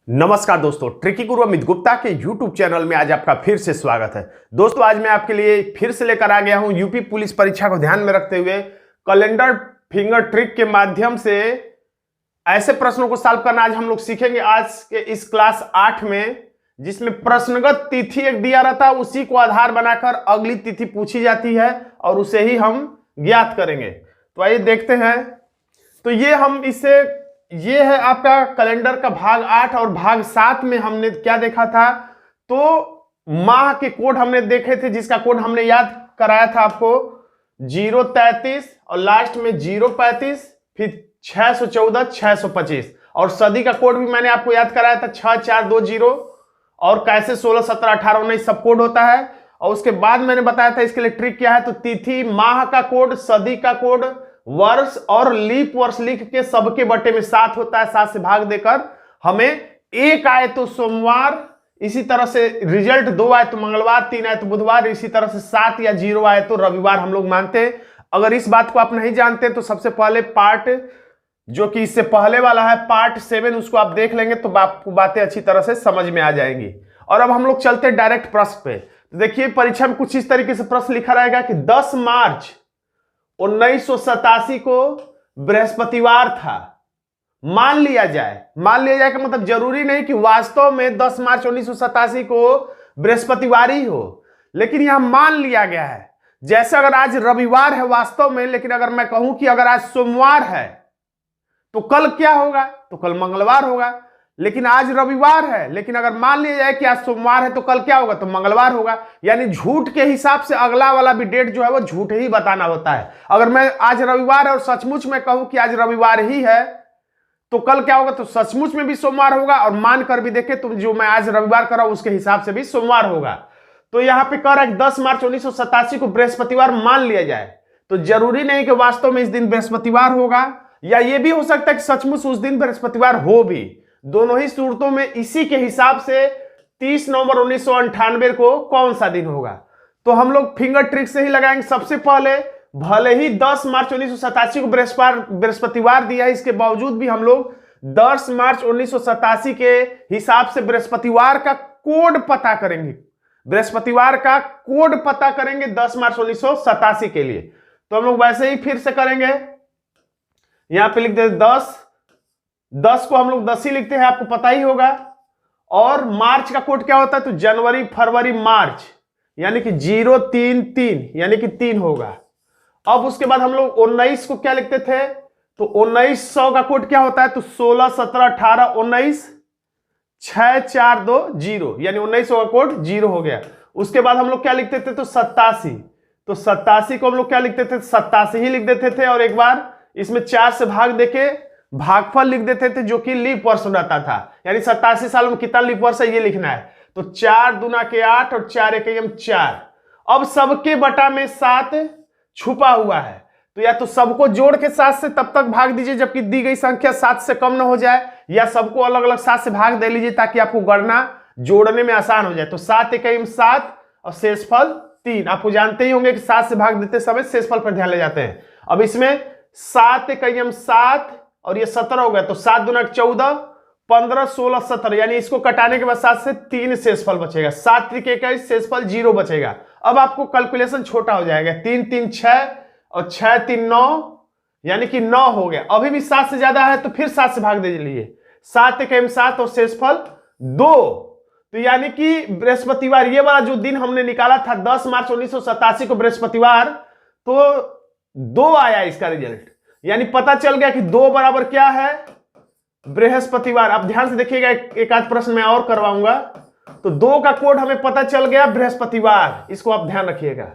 नमस्कार दोस्तों, ट्रिकी गुरु अमित गुप्ता के YouTube चैनल में आज आपका फिर से स्वागत है। दोस्तों, आज मैं आपके लिए फिर से लेकर आ गया हूं यूपी पुलिस परीक्षा को ध्यान में रखते हुए कैलेंडर फिंगर ट्रिक के माध्यम से ऐसे प्रश्नों को सॉल्व करना आज हम लोग सीखेंगे। आज के इस क्लास 8 में, जिसमें प्रश्नगत तिथि एक दिया रहता है, उसी को आधार बनाकर अगली तिथि पूछी जाती है और उसे ही हम ज्ञात करेंगे। तो आइए देखते हैं। तो ये है आपका कैलेंडर का भाग 8 और भाग 7 में हमने क्या देखा था, तो माह के कोड हमने देखे थे, जिसका कोड हमने याद कराया था आपको 033 और लास्ट में 035, फिर 614 625, और सदी का कोड भी मैंने आपको याद कराया था 6420, और कैसे 16 17 18 19 सब कोड होता है। और उसके बाद मैंने बताया था इसके लिए ट्रिक क्या है। तो तिथि, माह का कोड, सदी का कोड, वर्ष और लीप वर्ष लिख के सबके बटे में 7 होता है, 7 से भाग देकर हमें 1 आए तो सोमवार, इसी तरह से रिजल्ट 2 आए तो मंगलवार, 3 आए तो बुधवार, इसी तरह से 7 या 0 आए तो रविवार हम लोग मानते हैं। अगर इस बात को आप नहीं जानते तो सबसे पहले पार्ट जो कि इससे पहले वाला है पार्ट 7, उसको आप देख लेंगे तो आपको बातें अच्छी तरह से समझ में आ जाएंगी। और अब हम लोग चलते हैं डायरेक्ट प्रश्न पे। तो देखिए, परीक्षा में कुछ इस तरीके से प्रश्न लिखा रहेगा कि 10 मार्च 1987 को बृहस्पतिवार था। मान लिया जाए का मतलब जरूरी नहीं कि वास्तव में 10 मार्च 1987 को बृहस्पतिवार ही हो, लेकिन यहां मान लिया गया है। जैसे अगर आज रविवार है वास्तव में, लेकिन अगर मैं कहूं कि अगर आज सोमवार है तो कल क्या होगा, तो कल मंगलवार होगा। लेकिन आज रविवार है, लेकिन अगर मान लिया जाए कि आज सोमवार है तो कल क्या होगा, तो मंगलवार होगा। यानी झूठ के हिसाब से अगला वाला भी डेट जो है वो झूठ ही बताना होता है। अगर मैं आज रविवार है और सचमुच में कहूं कि आज रविवार ही है तो कल क्या होगा, तो सचमुच में भी सोमवार होगा, और मान कर भी देखे तो जो मैं आज रविवार कर रहा हूं उसके हिसाब से भी सोमवार होगा। तो यहां पे कह रहा है 10 मार्च 1987 को बृहस्पतिवार मान लिया जाए, तो जरूरी नहीं कि वास्तव में इस दिन बृहस्पतिवार होगा, या यह भी हो सकता है कि सचमुच उस दिन बृहस्पतिवार हो भी। दोनों ही सूरतों में इसी के हिसाब से 30 नवंबर 1998 को कौन सा दिन होगा, तो हम लोग फिंगर ट्रिक से ही लगाएंगे। सबसे पहले, भले ही 10 मार्च 1987 को बृहस्पतिवार दिया है, इसके बावजूद भी हम लोग 10 मार्च 1987 के हिसाब से बृहस्पतिवार का कोड पता करेंगे। बृहस्पतिवार का कोड पता करेंगे 10 मार्च 1987 के लिए। तो हम लोग वैसे ही फिर से करेंगे। यहां पे लिख देते 10 को हम लोग 10 ही लिखते हैं, आपको पता ही होगा। और मार्च का कोड क्या होता है, तो जनवरी फरवरी मार्च, यानी कि 033, यानी कि 3 होगा। अब उसके बाद हम लोग 19 को क्या लिखते थे, तो 1900 का कोड क्या होता है, तो 16 17 18 19 6420, यानी 1900 का कोड 0 हो गया। उसके बाद हम लोग क्या लिखते थे, तो 87, तो 87 को हम लोग क्या लिखते थे, 87 ही लिख देते थे, और एक बार इसमें 4 से भाग देके भागफल लिख देते थे, जो कि लीप वर्ष रहता था। यानी 87 साल में कितना लीप वर्ष है ये लिखना है। तो 4 दूना के 8 और 4 एकम 4। अब सबके बटा में 7 छुपा हुआ है, तो या तो सबको जोड़ के 7 से तब तक भाग दीजिए जबकि दी गई संख्या 7 से कम ना हो जाए, या सबको अलग अलग 7 से भाग दे लीजिए ताकि आपको गणना जोड़ने में आसान हो जाए। तो 7 एकम 7 और शेषफल 3। आपको जानते ही होंगे कि 7 से भाग देते समय शेषफल पर ध्यान ले जाते हैं। अब इसमें 7 एकम 7 और ये 17 हो गया, तो 7 दूना 14 15 16 17, यानी इसको कटाने के बाद 7 से 3 शेषफल बचेगा। 7 त्रिक 21, शेषफल 0 बचेगा। अब आपको कैलकुलेशन छोटा हो जाएगा, 3 3 6 और 6 3 9, यानी कि 9 हो गया। अभी भी 7 से ज्यादा है तो फिर 7 से भाग दे लीजिए। 7 एकम 7 और शेषफल 2। तो यानी कि बृहस्पतिवार, ये वाला जो दिन हमने निकाला था 10 मार्च 1987 को बृहस्पतिवार, तो 2 आया इसका रिजल्ट। यानी पता चल गया कि 2 बराबर क्या है, बृहस्पतिवार। अब ध्यान से देखिएगा, एक आध प्रश्न मैं और करवाऊंगा। तो 2 का कोड हमें पता चल गया बृहस्पतिवार, इसको आप ध्यान रखिएगा।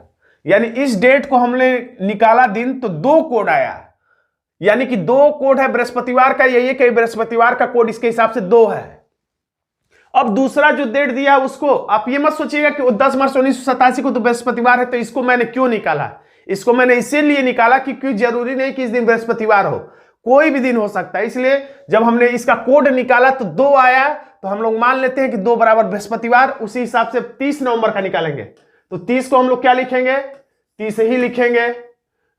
यानी इस डेट को हमने निकाला दिन, तो 2 कोड आया, यानी कि 2 कोड है बृहस्पतिवार का। यही है कि बृहस्पतिवार का कोड इसके हिसाब से 2 है। अब दूसरा जो डेट दिया उसको आप ये मत सोचिएगा कि 10 मार्च 1987 को तो बृहस्पतिवार है, तो इसको मैंने क्यों निकाला। इसको मैंने इसीलिए निकाला कि क्यों जरूरी नहीं कि इस दिन बृहस्पतिवार हो, कोई भी दिन हो सकता है। इसलिए जब हमने इसका कोड निकाला तो 2 आया, तो हम लोग मान लेते हैं कि 2 बराबर बृहस्पतिवार। उसी हिसाब से 30 नवंबर का निकालेंगे, तो 30 को हम लोग क्या लिखेंगे, 30 ही लिखेंगे।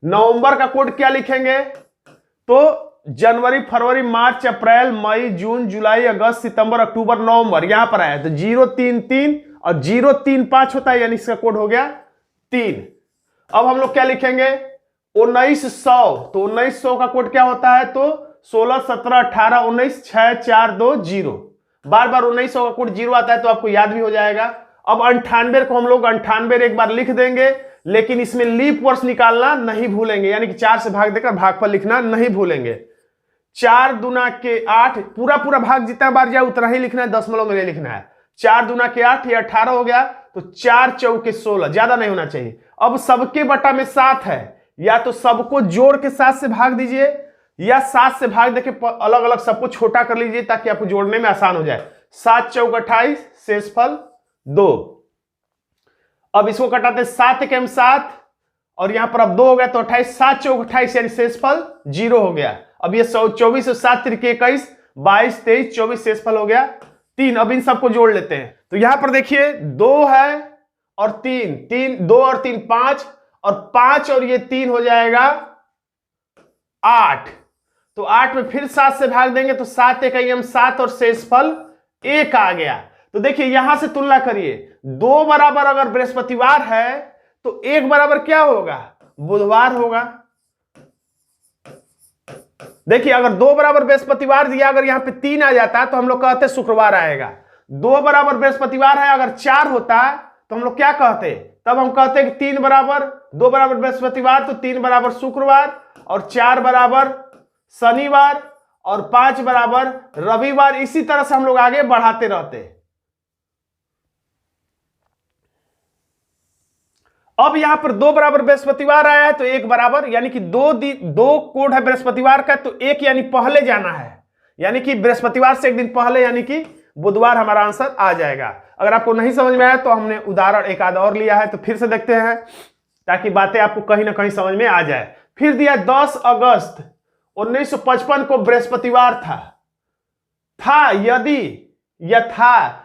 नवंबर का कोड क्या लिखेंगे, तो जनवरी, फरवरी, मार्च, अप्रैल, मई, जून, जुलाई, अगस्त, सितंबर, अक्टूबर, नवंबर यहां पर आया तो 033 और 035 होता है, यानी इसका कोड हो गया 3। अब हम लोग क्या लिखेंगे 1900, तो 1900 का कोड क्या होता है, तो 16, 17, 18, 19, 6, 4, 2, 0। बार बार 1900 का कोड 0 आता है तो आपको याद भी हो जाएगा। अब 98 को हम लोग 98 एक बार लिख देंगे, लेकिन इसमें लीप वर्ष निकालना नहीं भूलेंगे, यानी कि 4 से भाग देकर भागफल लिखना नहीं भूलेंगे। 4 दूना के 8, पूरा पूरा भाग जितना बार जाए उतना ही लिखना है, दशमलव में लिखना है। 4 दूना के 8, ये 18 हो गया, तो 4 चौके 16, ज्यादा नहीं होना चाहिए। अब सबके बटा में 7 है, या तो सबको जोड़ के 7 से भाग दीजिए, या 7 से भाग देके अलग अलग सबको छोटा कर लीजिए ताकि आपको जोड़ने में आसान हो जाए। 7 चौक 28, शेषफल 2। अब इसको कटाते 7 एकम 7, और यहां पर अब 2 हो गया तो 28, 7 चौक 28, यानी शेषफल 0 हो गया। अब ये 24 और 7 त्रिक 21, 22, 23, 24, शेषफल हो गया 3। अब इन सबको जोड़ लेते हैं, तो यहां पर देखिए 2 है और 3, 2 और 3 5, और 5 और ये 3 हो जाएगा 8। तो 8 में फिर 7 से भाग देंगे तो 7 एकम 7 और शेषफल 1 आ गया। तो देखिए यहां से तुलना करिए, 2 बराबर अगर बृहस्पतिवार है तो 1 बराबर क्या होगा, बुधवार होगा। देखिए अगर 2 बराबर बृहस्पतिवार दिया, अगर यहां पे 3 आ जाता तो हम लोग कहते शुक्रवार आएगा। 2 बराबर बृहस्पतिवार है, अगर 4 होता तो हम लोग क्या कहते, तब हम कहते कि 3 बराबर 2 बराबर बृहस्पतिवार, तो 3 बराबर शुक्रवार, और 4 बराबर शनिवार, और 5 बराबर रविवार। इसी तरह से हम लोग आगे बढ़ाते रहते। अब यहां पर 2 बराबर बृहस्पतिवार आया है तो 1 बराबर, यानी कि 2 कोड है बृहस्पतिवार का, तो 1 यानी पहले जाना है, यानी कि बृहस्पतिवार से 1 दिन पहले, यानी कि बुधवार हमारा आंसर आ जाएगा। अगर आपको नहीं समझ में आया तो हमने उदाहरण एक आधा और लिया है, तो फिर से देखते हैं ताकि बातें आपको कहीं ना कहीं समझ में आ जाए। फिर दिया 10 अगस्त 1955 को बृहस्पतिवार था यदि, यह था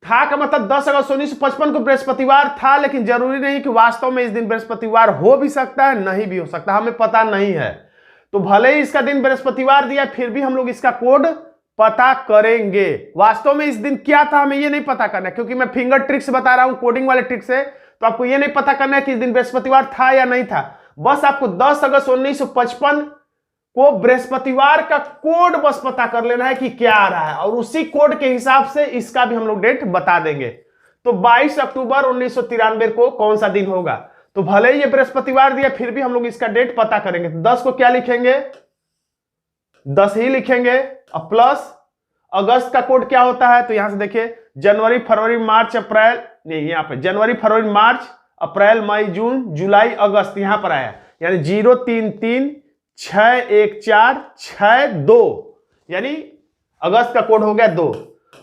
का मतलब 10 अगस्त 1955 को बृहस्पतिवार था, लेकिन जरूरी नहीं कि वास्तव में इस दिन बृहस्पतिवार हो भी सकता है, नहीं भी हो सकता, हमें पता नहीं है। तो भले ही इसका दिन बृहस्पतिवार दिया, फिर भी हम लोग इसका कोड पता करेंगे। वास्तव में इस दिन क्या था हमें ये नहीं पता करना है, क्योंकि मैं फिंगर ट्रिक से बता रहा हूं, कोडिंग वाले ट्रिक से, तो आपको ये नहीं पता करना है कि इस दिन बृहस्पतिवार था या नहीं था। बस आपको 10 अगस्त 1955 को बृहस्पतिवार का कोड बस पता कर लेना है कि क्या आ रहा है, और उसी कोड के हिसाब से इसका भी हम लोग डेट बता देंगे। तो 22 अक्टूबर 1993 को कौन सा दिन होगा, तो भले ही ये बृहस्पतिवार दिया, फिर भी हम लोग इसका डेट पता करेंगे। तो 10 को क्या लिखेंगे, 10 ही लिखेंगे, और प्लस अगस्त का कोड क्या होता है, तो यहां से देखिए जनवरी, फरवरी, मार्च, अप्रैल, नहीं यहाँ पे जनवरी, फरवरी, मार्च, अप्रैल, मई, जून, जुलाई, अगस्त, यहां पर आया, यानी 033 614 62, यानी अगस्त का कोड हो गया 2।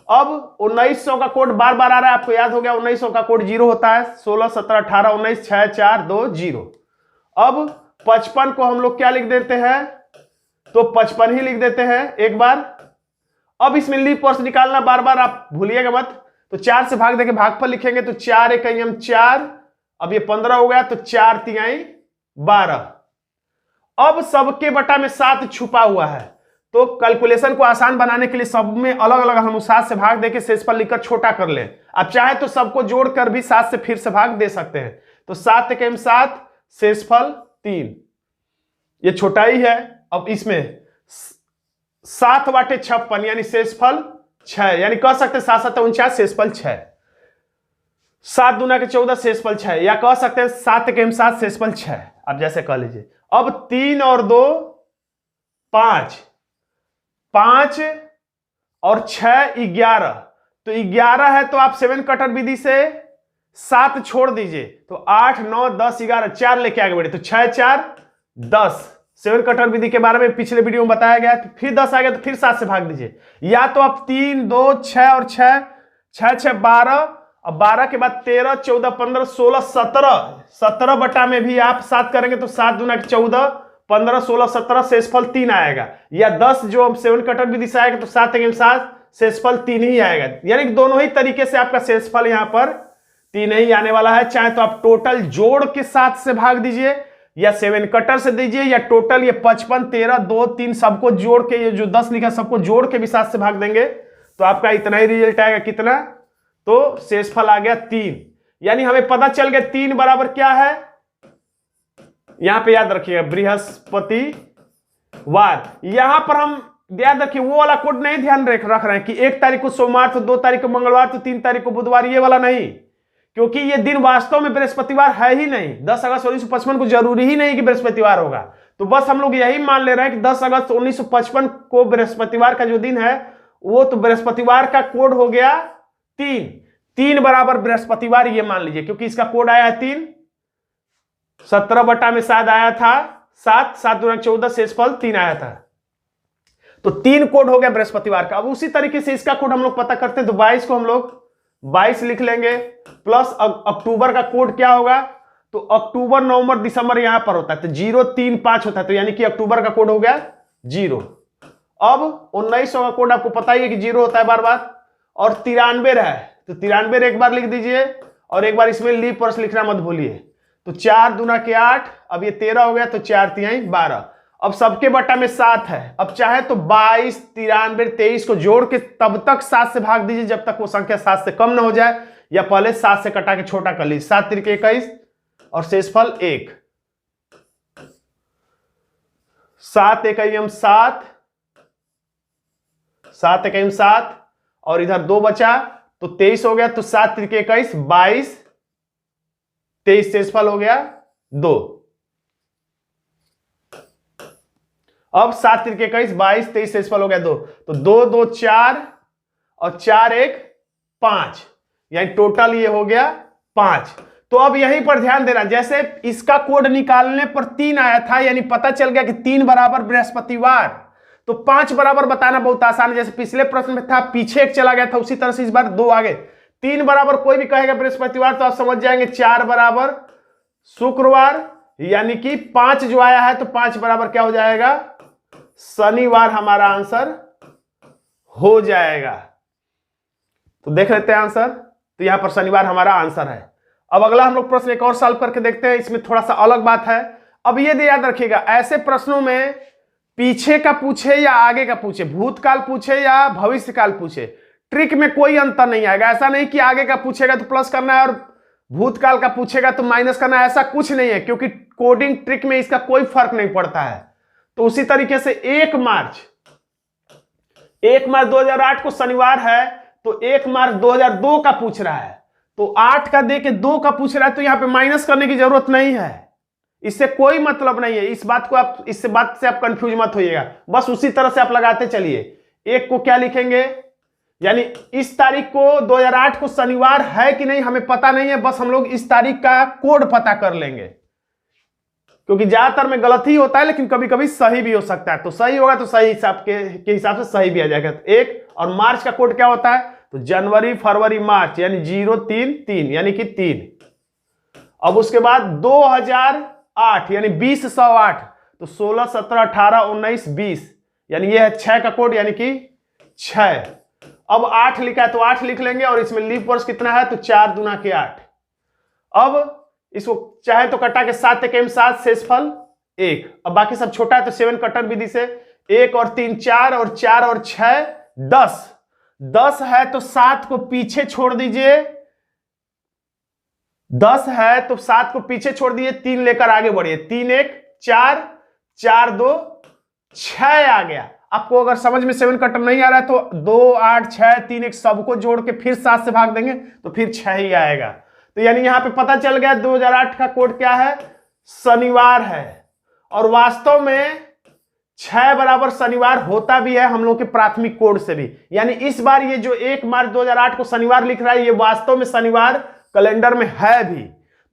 अब 1900 का कोड बार बार आ रहा है, आपको याद हो गया 1900 का कोड 0 होता है, 16, 17, 18, 19, 6, 4, 2, 0। अब 55 को हम लोग क्या लिख देते हैं, तो 55 ही लिख देते हैं एक बार। अब इसमें लीप वर्ष निकालना बार बार आप भूलिएगा मत, तो 4 से भाग देके भागफल लिखेंगे, तो 4 एकम 4, अब ये 15 हो गया, तो 4 तिहाई 12। अब सबके बटा में 7 छुपा हुआ है, तो कैलकुलेशन को आसान बनाने के लिए सब में अलग अलग हम 7 से भाग देके शेषफल लिखकर छोटा कर लें। आप चाहे तो सबको जोड़कर भी 7 से फिर से भाग दे सकते हैं। तो 7 एकम 7, शेषफल 3, ये छोटा ही है। अब इसमें 7 बाटे 56, यानी शेषफल 6, यानी कह सकते 7 7 49, शेषफल 6। 7 दूना के 14, शेषफल 6, या कह सकते हैं 7 एकम 7, शेषफल 6, आप जैसे कह लीजिए। अब 3 और 2 5, 5 और 6 11, तो 11 है तो आप 7 कटर विधि से 7 छोड़ दीजिए, तो 8 9 10 11, 4 लेके आगे बढ़े, तो 6 4 10। 7 कटर विधि के बारे में पिछले वीडियो में बताया गया, तो फिर 10 आ गया तो फिर 7 से भाग दीजिए, या तो आप 3 2 6 और 6 6 6 12, अब 12 के बाद 13 14 15 16 17, 17 बटा में भी आप 7 करेंगे तो 7 दूना 14, 15 16 17, शेषफल 3 आएगा, या 10 जो 7 कटर विधि से आएगा तो 7 एकम 7, शेषफल 3 ही आएगा। यानी कि दोनों ही तरीके से आपका शेषफल यहां पर 3 ही आने वाला है। चाहे तो आप टोटल जोड़ के 7 से भाग दीजिए, या 7 कटर से दीजिए, या टोटल ये 55, 13, 2, 3 सबको जोड़ के, ये जो 10 लिखा सबको जोड़ के भी 7 से भाग देंगे तो आपका इतना ही रिजल्ट आएगा। कितना? तो शेषफल आ गया 3। यानी हमें पता चल गया 3 बराबर क्या है, यहां पे याद रखिएगा बृहस्पतिवार। यहां पर हम याद रखिए वो वाला कोड नहीं ध्यान रख रहे हैं कि 1 तारीख को सोमवार, तो 2 तारीख को मंगलवार, तो 3 तारीख को बुधवार, ये वाला नहीं, क्योंकि ये दिन वास्तव में बृहस्पतिवार है ही नहीं। 10 अगस्त 1955 को जरूरी ही नहीं कि बृहस्पतिवार होगा, तो बस हम लोग यही मान ले रहे हैं कि 10 अगस्त 1955 को बृहस्पतिवार का जो दिन है वो तो बृहस्पतिवार का कोड हो गया 3। 3 बराबर बृहस्पतिवार ये मान लीजिए, क्योंकि इसका कोड आया है 3। 17 बटा में शायद आया था 7, 7 दूना 14, शेषफल 3 आया था, तो 3 कोड हो गया बृहस्पतिवार का। अब उसी तरीके से इसका कोड हम लोग पता करते हैं, तो 22 को हम लोग 22 लिख लेंगे, प्लस अक्टूबर का कोड क्या होगा, तो अक्टूबर, नवंबर, दिसंबर यहां पर होता है, तो 0, 3, 5 होता है, तो यानी कि अक्टूबर का कोड हो गया 0। अब 1900 का कोड आपको पता ही है कि 0 होता है बार बार, और 93 है, तो 93 एक बार लिख दीजिए, और एक बार इसमें लीप वर्ष लिखना मत भूलिए। तो 4 दूना के 8, अब ये 13 हो गया, तो 4 तिहाई 12। अब सबके बटा में 7 है, अब चाहे तो 22, 93, 23 को जोड़ के तब तक 7 से भाग दीजिए जब तक वो संख्या 7 से कम ना हो जाए, या पहले 7 से कटा के छोटा कर लीजिए। 7 तिरके 21 और शेषफल 1। 7 एकम 7, 7 एकम 7, और इधर 2 बचा तो 23 हो गया, तो 7 तिरके 21, 22, 23 शेषफल हो गया 2। अब 7 तिरके 21, 22, 23 शेषफल हो गया 2, तो 2, 2, 4 और 4, 1, 5, यानी टोटल ये हो गया 5। तो अब यहीं पर ध्यान देना, जैसे इसका कोड निकालने पर 3 आया था, यानी पता चल गया कि 3 बराबर बृहस्पतिवार, तो 5 बराबर बताना बहुत आसान है। जैसे पिछले प्रश्न में था पीछे 1 चला गया था, उसी तरह से इस बार 2 आ गए। 3 बराबर कोई भी कहेगा बृहस्पतिवार तो आप समझ जाएंगे 4 बराबर शुक्रवार, यानी कि 5 जो आया है तो 5 बराबर क्या हो जाएगा, शनिवार हमारा आंसर हो जाएगा। तो देख लेते हैं आंसर, तो यहां पर शनिवार हमारा आंसर है। अब अगला हम लोग प्रश्न एक और सॉल्व करके देखते हैं, इसमें थोड़ा सा अलग बात है। अब ये याद रखिएगा, ऐसे प्रश्नों में पीछे का पूछे या आगे का पूछे, भूतकाल पूछे या भविष्यकाल पूछे, ट्रिक में कोई अंतर नहीं आएगा। ऐसा नहीं कि आगे का पूछेगा तो प्लस करना है और भूतकाल का पूछेगा तो माइनस करना है, ऐसा कुछ नहीं है, क्योंकि कोडिंग ट्रिक में इसका कोई फर्क नहीं पड़ता है। तो उसी तरीके से 1 मार्च 2008 को शनिवार है, तो 1 मार्च 2002 का पूछ रहा है, तो 8 का दे के 2 का पूछ रहा है, तो यहां पे माइनस करने की जरूरत नहीं है, इससे कोई मतलब नहीं है। इस बात को आप, इस बात से आप कंफ्यूज मत होइएगा, बस उसी तरह से आप लगाते चलिए। 1 को क्या लिखेंगे, यानी इस तारीख को 2008 को शनिवार है कि नहीं हमें पता नहीं है, बस हम लोग इस तारीख का कोड पता कर लेंगे, क्योंकि ज्यादातर में गलत ही होता है, लेकिन कभी कभी सही भी हो सकता है। तो सही होगा तो सही हिसाब के हिसाब से सही भी आ जाएगा। 1 और मार्च का कोड क्या होता है, तो जनवरी, फरवरी, मार्च, यानी 0, 3, 3, यानी कि 3। अब उसके बाद 2008 यानी 2008, तो 16, 17, 18, 19, 20, यानी ये है 6 का कोड, यानी कि 6। अब 8 लिखा है तो 8 लिख लेंगे, और इसमें लीप वर्ष कितना है, तो 4 दूना के 8। अब इसको चाहे तो कटा के 7 एकम 7, शेषफल 1। अब बाकी सब छोटा है तो 7 कटर विधि से 1 और 3 4, और 4 और 6 10। 10 है तो 7 को पीछे छोड़ दीजिए, 10 है तो 7 को पीछे छोड़ दीजिए, 3 लेकर आगे बढ़िए। 3 1 4, 4 2 6 आ गया। आपको अगर समझ में 7 कटर नहीं आ रहा है तो 2 8 6 3 1 सबको जोड़ के फिर 7 से भाग देंगे तो फिर 6 ही आएगा। तो यानी यहां पे पता चल गया 2008 का कोड क्या है, शनिवार है। और वास्तव में 6 बराबर शनिवार होता भी है हम लोग के प्राथमिक कोड से भी। यानी इस बार ये जो 1 मार्च 2008 को शनिवार लिख रहा है, ये वास्तव में शनिवार कैलेंडर में है भी।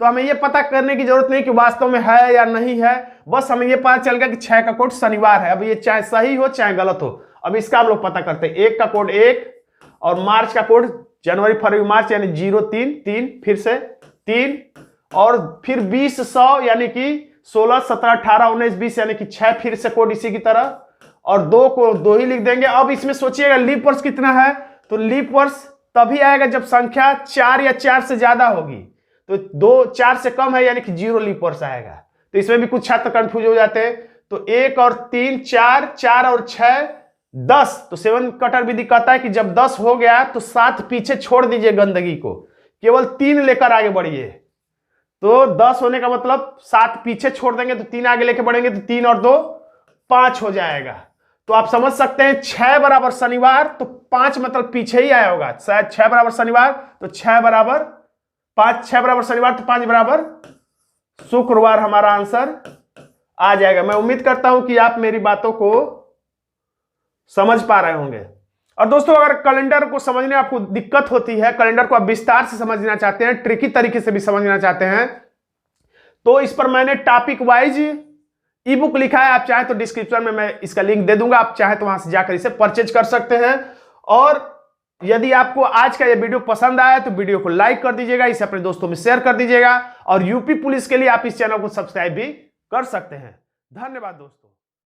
तो हमें ये पता करने की जरूरत नहीं कि वास्तव में है या नहीं है, बस हमें ये पता चल गया कि 6 का कोड शनिवार है। अब ये चाहे सही हो चाहे गलत हो, अब इसका हम लोग पता करते हैं। 1 का कोड 1 और मार्च का कोड जनवरी फरवरी मार्च, यानी 0 3 3, फिर से 3, और फिर 20 100 यानी कि 16 17 18 19 20, यानी कि 6 फिर से कोड इसी की तरह, और 2 को 2 ही लिख देंगे। अब इसमें सोचिएगा लीप वर्ष कितना है, तो लीप वर्ष तभी आएगा जब संख्या 4 या 4 से ज्यादा होगी। तो 2 4 से कम है यानी कि 0 लीप वर्ष आएगा। तो इसमें भी कुछ छात्र कंफ्यूज हो जाते हैं। तो 1 और 3 4, 4 और 6 10। तो 7 कटर विधि कहता है कि जब 10 हो गया तो 7 पीछे छोड़ दीजिए गंदगी को, केवल 3 लेकर आगे बढ़िए। तो 10 होने का मतलब 7 पीछे छोड़ देंगे तो 3 आगे लेके बढ़ेंगे, तो 3 और 2 5 हो जाएगा। तो आप समझ सकते हैं 6 बराबर शनिवार, तो 5 मतलब पीछे ही आया होगा। शायद 6 बराबर शनिवार तो 6 बराबर 5, 6 बराबर शनिवार तो 5 बराबर शुक्रवार हमारा आंसर आ जाएगा। मैं उम्मीद करता हूं कि आप मेरी बातों को समझ पा रहे होंगे। और दोस्तों, अगर कैलेंडर को समझने आपको दिक्कत होती है, कैलेंडर को आप विस्तार से समझना चाहते हैं, ट्रिकी तरीके से भी समझना चाहते हैं, तो इस पर मैंने टॉपिक वाइज ई बुक लिखा है। आप चाहे तो डिस्क्रिप्शन में मैं इसका लिंक दे दूंगा, आप चाहे तो वहां से जाकर इसे परचेज कर सकते हैं। और यदि आपको आज का ये वीडियो पसंद आया तो वीडियो को लाइक कर दीजिएगा, इसे अपने दोस्तों में शेयर कर दीजिएगा। और यूपी पुलिस के लिए आप इस चैनल को सब्सक्राइब भी कर सकते हैं। धन्यवाद दोस्तों।